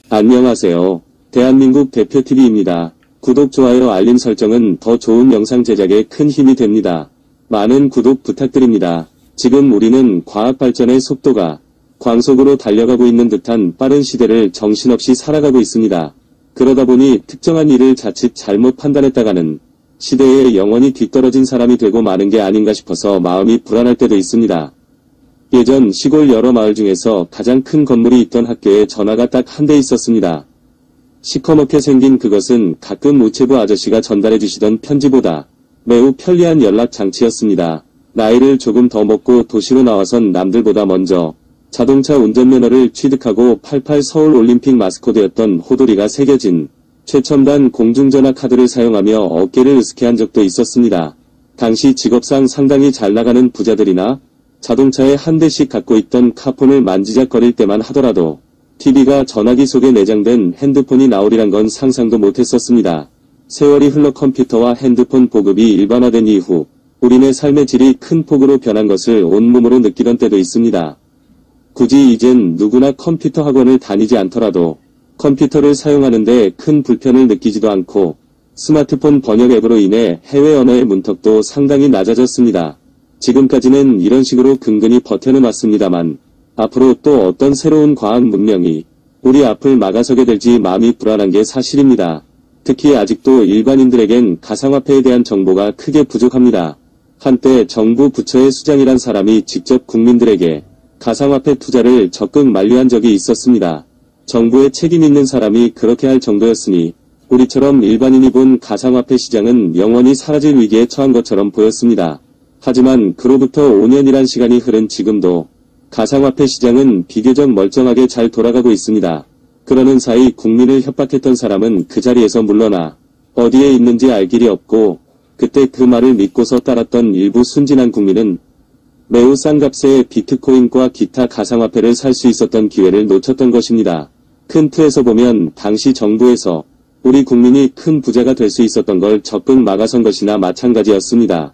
안녕하세요. 대한민국 대표TV입니다. 구독, 좋아요, 알림 설정은 더 좋은 영상 제작에 큰 힘이 됩니다. 많은 구독 부탁드립니다. 지금 우리는 과학 발전의 속도가 광속으로 달려가고 있는 듯한 빠른 시대를 정신없이 살아가고 있습니다. 그러다 보니 특정한 일을 자칫 잘못 판단했다가는 시대에 영원히 뒤떨어진 사람이 되고 마는 게 아닌가 싶어서 마음이 불안할 때도 있습니다. 예전 시골 여러 마을 중에서 가장 큰 건물이 있던 학교에 전화가 딱 한 대 있었습니다. 시커멓게 생긴 그것은 가끔 우체부 아저씨가 전달해 주시던 편지보다 매우 편리한 연락 장치였습니다. 나이를 조금 더 먹고 도시로 나와선 남들보다 먼저 자동차 운전면허를 취득하고 88 서울올림픽 마스코트였던 호돌이가 새겨진 최첨단 공중전화 카드를 사용하며 어깨를 으스케한 적도 있었습니다. 당시 직업상 상당히 잘 나가는 부자들이나 자동차에 한 대씩 갖고 있던 카폰을 만지작거릴 때만 하더라도 TV가 전화기 속에 내장된 핸드폰이 나오리란 건 상상도 못했었습니다. 세월이 흘러 컴퓨터와 핸드폰 보급이 일반화된 이후 우리네 삶의 질이 큰 폭으로 변한 것을 온몸으로 느끼던 때도 있습니다. 굳이 이젠 누구나 컴퓨터 학원을 다니지 않더라도 컴퓨터를 사용하는데 큰 불편을 느끼지도 않고 스마트폰 번역 앱으로 인해 해외 언어의 문턱도 상당히 낮아졌습니다. 지금까지는 이런 식으로 근근히 버텨는 왔습니다만 앞으로 또 어떤 새로운 과학 문명이 우리 앞을 막아서게 될지 마음이 불안한 게 사실입니다. 특히 아직도 일반인들에겐 가상화폐에 대한 정보가 크게 부족합니다. 한때 정부 부처의 수장이란 사람이 직접 국민들에게 가상화폐 투자를 적극 만류한 적이 있었습니다. 정부에 책임 있는 사람이 그렇게 할 정도였으니 우리처럼 일반인이 본 가상화폐 시장은 영원히 사라질 위기에 처한 것처럼 보였습니다. 하지만 그로부터 5년이란 시간이 흐른 지금도 가상화폐 시장은 비교적 멀쩡하게 잘 돌아가고 있습니다. 그러는 사이 국민을 협박했던 사람은 그 자리에서 물러나 어디에 있는지 알 길이 없고 그때 그 말을 믿고서 따랐던 일부 순진한 국민은 매우 싼 값에 비트코인과 기타 가상화폐를 살 수 있었던 기회를 놓쳤던 것입니다. 큰 틀에서 보면 당시 정부에서 우리 국민이 큰 부자가 될 수 있었던 걸 적극 막아선 것이나 마찬가지였습니다.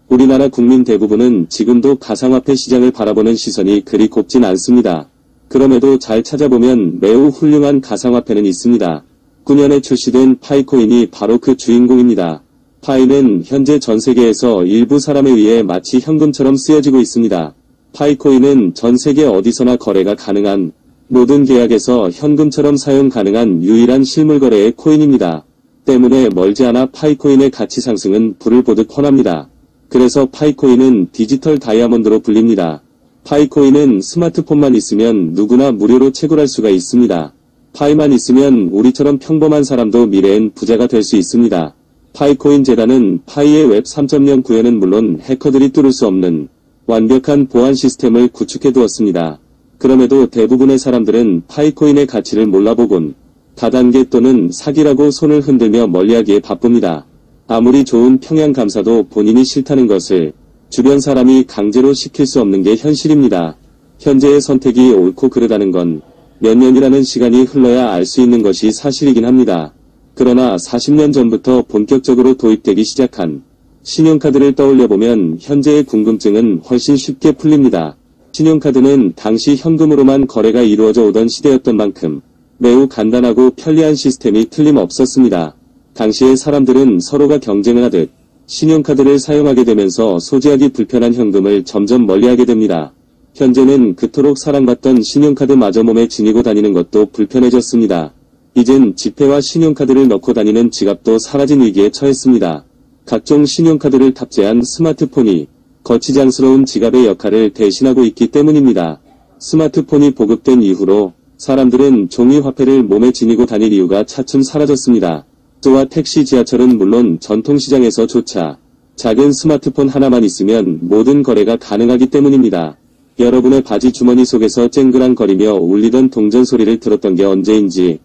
우리나라 국민 대부분은 지금도 가상화폐 시장을 바라보는 시선이 그리 곱진 않습니다. 그럼에도 잘 찾아보면 매우 훌륭한 가상화폐는 있습니다. 9년에 출시된 파이코인이 바로 그 주인공입니다. 파이는 현재 전 세계에서 일부 사람에 의해 마치 현금처럼 쓰여지고 있습니다. 파이코인은 전 세계 어디서나 거래가 가능한 모든 계약에서 현금처럼 사용 가능한 유일한 실물 거래의 코인입니다. 때문에 멀지 않아 파이코인의 가치 상승은 불을 보듯 뻔합니다. 그래서 파이코인은 디지털 다이아몬드로 불립니다. 파이코인은 스마트폰만 있으면 누구나 무료로 채굴할 수가 있습니다. 파이만 있으면 우리처럼 평범한 사람도 미래엔 부자가 될 수 있습니다. 파이코인 재단은 파이의 웹 3.0 구현은 물론 해커들이 뚫을 수 없는 완벽한 보안 시스템을 구축해 두었습니다. 그럼에도 대부분의 사람들은 파이코인의 가치를 몰라보곤 다단계 또는 사기라고 손을 흔들며 멀리하기에 바쁩니다. 아무리 좋은 평양감사도 본인이 싫다는 것을 주변 사람이 강제로 시킬 수 없는 게 현실입니다. 현재의 선택이 옳고 그르다는 건 몇 년이라는 시간이 흘러야 알 수 있는 것이 사실이긴 합니다. 그러나 40년 전부터 본격적으로 도입되기 시작한 신용카드를 떠올려보면 현재의 궁금증은 훨씬 쉽게 풀립니다. 신용카드는 당시 현금으로만 거래가 이루어져 오던 시대였던 만큼 매우 간단하고 편리한 시스템이 틀림없었습니다. 당시의 사람들은 서로가 경쟁을 하듯 신용카드를 사용하게 되면서 소지하기 불편한 현금을 점점 멀리하게 됩니다. 현재는 그토록 사랑받던 신용카드마저 몸에 지니고 다니는 것도 불편해졌습니다. 이젠 지폐와 신용카드를 넣고 다니는 지갑도 사라진 위기에 처했습니다. 각종 신용카드를 탑재한 스마트폰이 거치장스러운 지갑의 역할을 대신하고 있기 때문입니다. 스마트폰이 보급된 이후로 사람들은 종이화폐를 몸에 지니고 다닐 이유가 차츰 사라졌습니다. 버스와 택시, 지하철은 물론 전통시장에서조차 작은 스마트폰 하나만 있으면 모든 거래가 가능하기 때문입니다. 여러분의 바지 주머니 속에서 쨍그랑거리며 울리던 동전 소리를 들었던 게 언제인지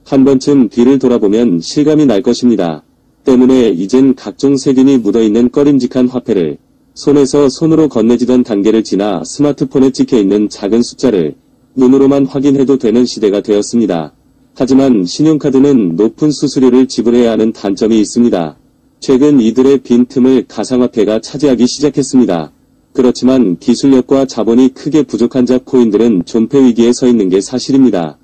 한 번쯤 뒤를 돌아보면 실감이 날 것입니다. 때문에 이젠 각종 세균이 묻어있는 꺼림직한 화폐를 손에서 손으로 건네지던 단계를 지나 스마트폰에 찍혀있는 작은 숫자를 눈으로만 확인해도 되는 시대가 되었습니다. 하지만 신용카드는 높은 수수료를 지불해야 하는 단점이 있습니다. 최근 이들의 빈틈을 가상화폐가 차지하기 시작했습니다. 그렇지만 기술력과 자본이 크게 부족한 잡코인들은 존폐 위기에 서 있는 게 사실입니다.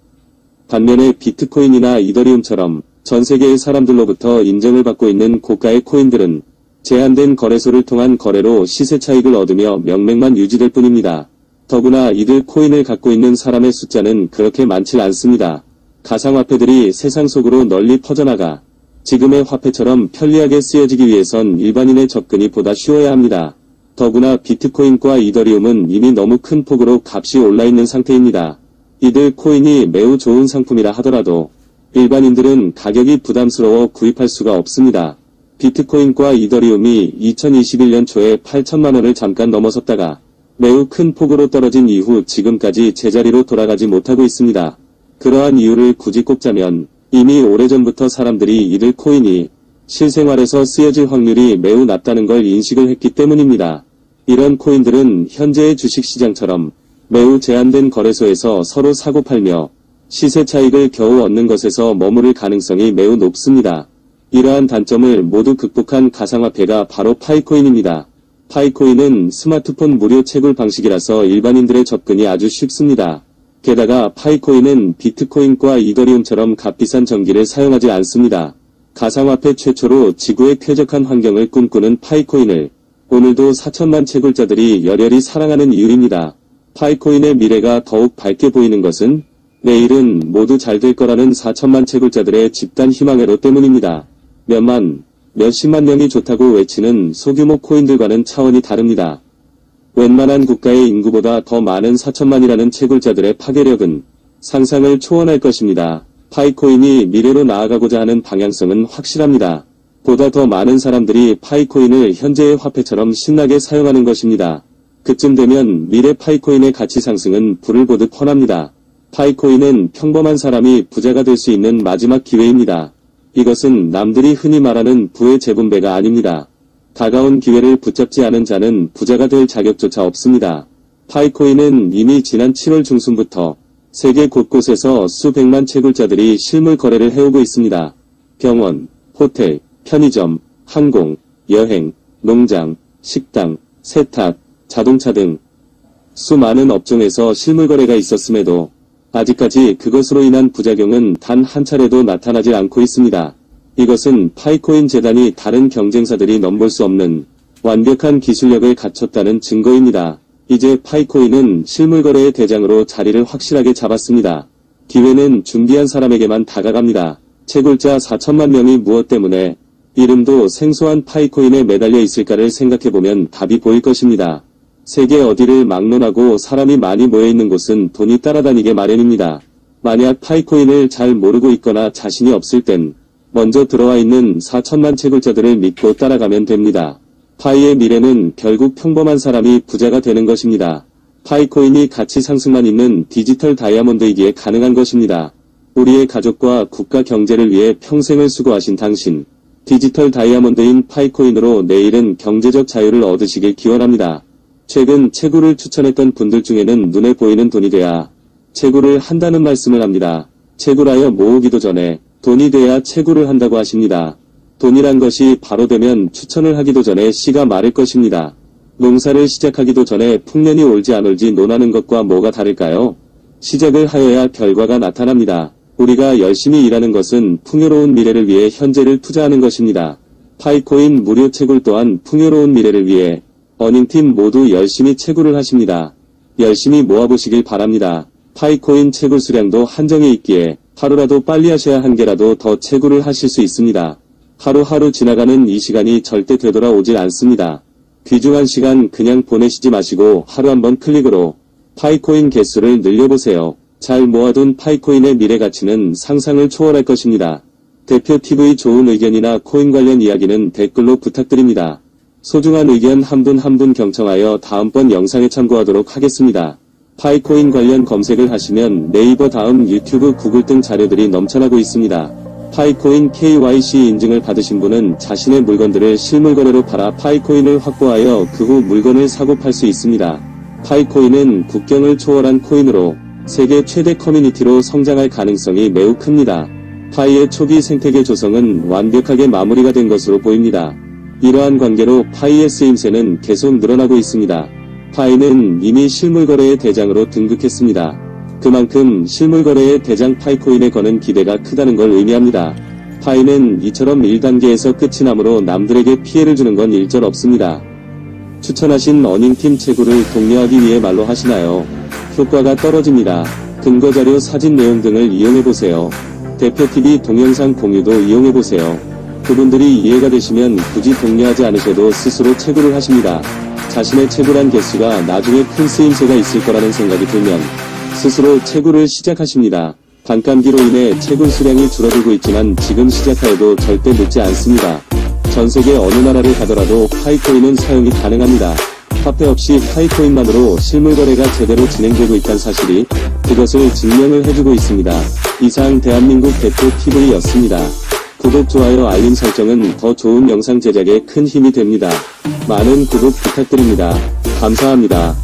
반면에 비트코인이나 이더리움처럼 전 세계의 사람들로부터 인정을 받고 있는 고가의 코인들은 제한된 거래소를 통한 거래로 시세 차익을 얻으며 명맥만 유지될 뿐입니다. 더구나 이들 코인을 갖고 있는 사람의 숫자는 그렇게 많지 않습니다. 가상화폐들이 세상 속으로 널리 퍼져나가 지금의 화폐처럼 편리하게 쓰여지기 위해선 일반인의 접근이 보다 쉬워야 합니다. 더구나 비트코인과 이더리움은 이미 너무 큰 폭으로 값이 올라있는 상태입니다. 이들 코인이 매우 좋은 상품이라 하더라도 일반인들은 가격이 부담스러워 구입할 수가 없습니다. 비트코인과 이더리움이 2021년 초에 8천만원을 잠깐 넘어섰다가 매우 큰 폭으로 떨어진 이후 지금까지 제자리로 돌아가지 못하고 있습니다. 그러한 이유를 굳이 꼽자면 이미 오래전부터 사람들이 이들 코인이 실생활에서 쓰여질 확률이 매우 낮다는 걸 인식을 했기 때문입니다. 이런 코인들은 현재의 주식시장처럼 매우 제한된 거래소에서 서로 사고팔며 시세 차익을 겨우 얻는 것에서 머무를 가능성이 매우 높습니다. 이러한 단점을 모두 극복한 가상화폐가 바로 파이코인입니다. 파이코인은 스마트폰 무료 채굴 방식이라서 일반인들의 접근이 아주 쉽습니다. 게다가 파이코인은 비트코인과 이더리움처럼 값비싼 전기를 사용하지 않습니다. 가상화폐 최초로 지구에 쾌적한 환경을 꿈꾸는 파이코인을 오늘도 4천만 채굴자들이 열혈히 사랑하는 이유입니다. 파이코인의 미래가 더욱 밝게 보이는 것은 내일은 모두 잘 될 거라는 4천만 채굴자들의 집단 희망회로 때문입니다. 몇만, 몇십만 명이 좋다고 외치는 소규모 코인들과는 차원이 다릅니다. 웬만한 국가의 인구보다 더 많은 4천만이라는 채굴자들의 파괴력은 상상을 초월할 것입니다. 파이코인이 미래로 나아가고자 하는 방향성은 확실합니다. 보다 더 많은 사람들이 파이코인을 현재의 화폐처럼 신나게 사용하는 것입니다. 그쯤 되면 미래 파이코인의 가치 상승은 불을 보듯 뻔합니다. 파이코인은 평범한 사람이 부자가 될 수 있는 마지막 기회입니다. 이것은 남들이 흔히 말하는 부의 재분배가 아닙니다. 다가온 기회를 붙잡지 않은 자는 부자가 될 자격조차 없습니다. 파이코인은 이미 지난 7월 중순부터 세계 곳곳에서 수백만 채굴자들이 실물 거래를 해오고 있습니다. 병원, 호텔, 편의점, 항공, 여행, 농장, 식당, 세탁, 자동차 등 수많은 업종에서 실물 거래가 있었음에도 아직까지 그것으로 인한 부작용은 단 한 차례도 나타나지 않고 있습니다. 이것은 파이코인 재단이 다른 경쟁사들이 넘볼 수 없는 완벽한 기술력을 갖췄다는 증거입니다. 이제 파이코인은 실물 거래의 대장으로 자리를 확실하게 잡았습니다. 기회는 준비한 사람에게만 다가갑니다. 채굴자 4천만 명이 무엇 때문에 이름도 생소한 파이코인에 매달려 있을까를 생각해보면 답이 보일 것입니다. 세계 어디를 막론하고 사람이 많이 모여있는 곳은 돈이 따라다니게 마련입니다. 만약 파이코인을 잘 모르고 있거나 자신이 없을 땐 먼저 들어와 있는 4천만 채굴자들을 믿고 따라가면 됩니다. 파이의 미래는 결국 평범한 사람이 부자가 되는 것입니다. 파이코인이 가치 상승만 있는 디지털 다이아몬드이기에 가능한 것입니다. 우리의 가족과 국가 경제를 위해 평생을 수고하신 당신, 디지털 다이아몬드인 파이코인으로 내일은 경제적 자유를 얻으시길 기원합니다. 최근 채굴을 추천했던 분들 중에는 눈에 보이는 돈이 돼야 채굴을 한다는 말씀을 합니다. 채굴하여 모으기도 전에 돈이 돼야 채굴을 한다고 하십니다. 돈이란 것이 바로 되면 추천을 하기도 전에 씨가 마를 것입니다. 농사를 시작하기도 전에 풍년이 올지 안 올지 논하는 것과 뭐가 다를까요? 시작을 하여야 결과가 나타납니다. 우리가 열심히 일하는 것은 풍요로운 미래를 위해 현재를 투자하는 것입니다. 파이코인 무료 채굴 또한 풍요로운 미래를 위해 어닝팀 모두 열심히 채굴을 하십니다. 열심히 모아보시길 바랍니다. 파이코인 채굴 수량도 한정이 있기에 하루라도 빨리 하셔야 한 개라도 더 채굴을 하실 수 있습니다. 하루하루 지나가는 이 시간이 절대 되돌아오질 않습니다. 귀중한 시간 그냥 보내시지 마시고 하루 한번 클릭으로 파이코인 개수를 늘려보세요. 잘 모아둔 파이코인의 미래 가치는 상상을 초월할 것입니다. 대표TV 좋은 의견이나 코인 관련 이야기는 댓글로 부탁드립니다. 소중한 의견 한 분 한 분 경청하여 다음번 영상에 참고하도록 하겠습니다. 파이코인 관련 검색을 하시면 네이버 다음 유튜브 구글 등 자료들이 넘쳐나고 있습니다. 파이코인 KYC 인증을 받으신 분은 자신의 물건들을 실물 거래로 팔아 파이코인을 확보하여 그 후 물건을 사고 팔 수 있습니다. 파이코인은 국경을 초월한 코인으로 세계 최대 커뮤니티로 성장할 가능성이 매우 큽니다. 파이의 초기 생태계 조성은 완벽하게 마무리가 된 것으로 보입니다. 이러한 관계로 파이의 쓰임새는 계속 늘어나고 있습니다. 파이는 이미 실물 거래의 대장으로 등극했습니다. 그만큼 실물 거래의 대장 파이코인에 거는 기대가 크다는 걸 의미합니다. 파이는 이처럼 1단계에서 끝이 나므로 남들에게 피해를 주는 건 일절 없습니다. 추천하신 어닝팀 채굴을 독려하기 위해 말로 하시나요? 효과가 떨어집니다. 근거자료 사진 내용 등을 이용해보세요. 대표TV 동영상 공유도 이용해보세요. 그분들이 이해가 되시면 굳이 독려하지 않으셔도 스스로 채굴을 하십니다. 자신의 채굴한 개수가 나중에 큰 쓰임새가 있을 거라는 생각이 들면 스스로 채굴을 시작하십니다. 반감기로 인해 채굴 수량이 줄어들고 있지만 지금 시작하여도 절대 늦지 않습니다. 전세계 어느 나라를 가더라도 파이코인은 사용이 가능합니다. 화폐 없이 파이코인만으로 실물 거래가 제대로 진행되고 있다는 사실이 그것을 증명을 해주고 있습니다. 이상 대한민국 대표 TV였습니다. 구독, 좋아요, 알림 설정은 더 좋은 영상 제작에 큰 힘이 됩니다. 많은 구독 부탁드립니다. 감사합니다.